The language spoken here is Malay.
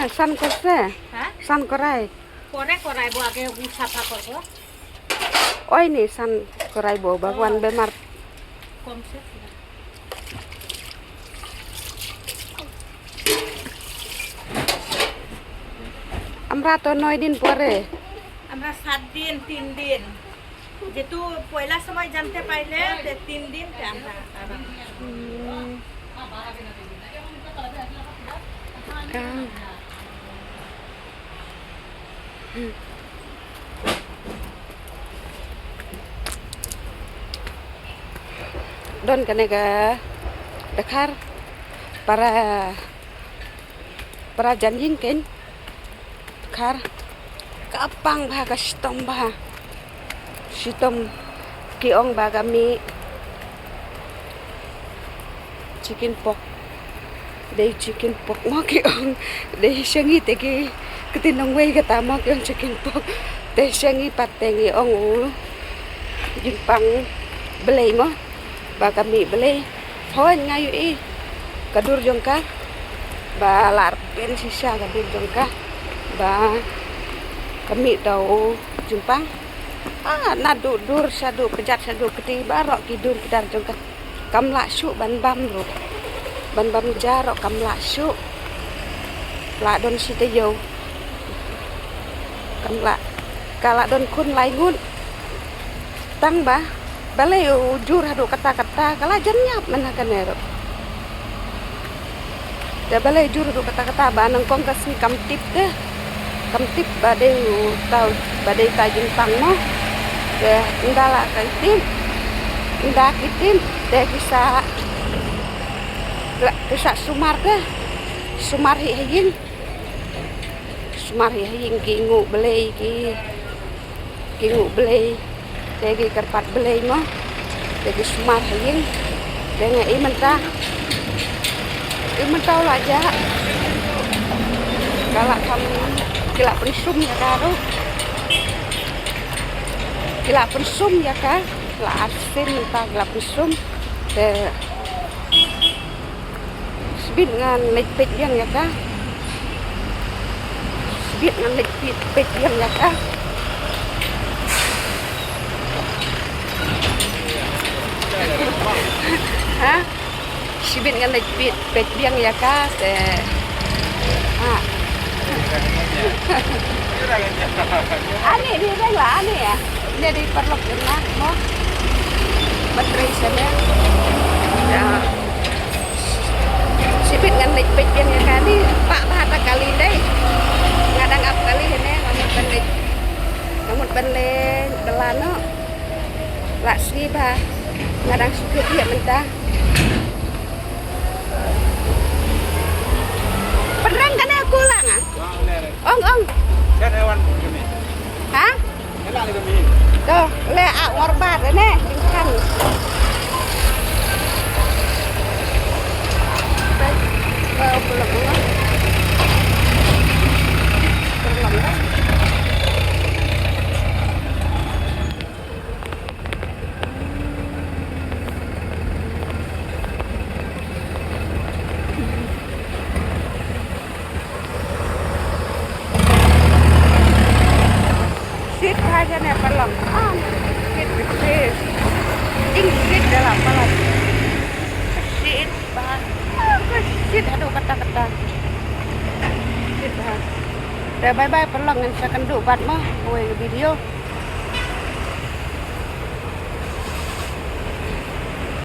san ko se. Hah? San korai. Korai buat ke usap apa kok? Oh ini san korai bo bagwan bemar. Konsep. Amra to noi din pore. আমরা 7 দিন 3 দিন যেহেতু পয়লা সময় জানতে পাইলে 3 দিন আমরা Don kanega dekar para janjing ken kar kapang baga sitom kiong baga mi chicken pork mo kiong dei shangi te ki ketinong wei kata mo kiong chicken pork dei shangi patengi ong jimpang belei mo baga mi belei hoen ngayu i kadur jongka ba lar pen sisa kadur jongka ba kami tahu jumpang nadu dur sadu kejat sadu keti barok kidur kedar jongka kam laksu ban bam jarok kam laksu la don sita yo kam la kala don kun laingun tang ba balai ujur hadu kata-kata kala janyap menakan ero da balai jur hadu kata-kata ba nang kong kasih kam tip deh kamtip badai tau badai tajin pang mo de indala kaitim indah kitim de kisah sumar hiying kingu belai de kerpat belai mo de sumar hiying de ngai mentah aja galak kamu kila pensum ya karo kila pensum ya ka kila asin entah kila pensum de sebit ngan lepet yang ya ka sebit ngan lepet yang ya ka ha sebit ngan lepet yang ya ka de Ani di lah ani ya. Ini di perlok jenah mo. Baterai sana. Ya. Sipit ngan lepet yang ya kali pak bahata kali deh. Ngadang ap kali ini ngamut benleng delano. Laksi bah. Ngadang sukut dia mentah. Perang kan aku lang ah. Ong. Kan hewan ini. Hah? Enak ni kami. Tuh, le ngorbat ini, tingkan. Pulang. Sit aja nih pelong. Sit. Sit dalam pelong. Sit bah. Sit aduh kata-kata. Sit bah. Dah bye-bye pelong yang saya kenduk bat mah. Gue video.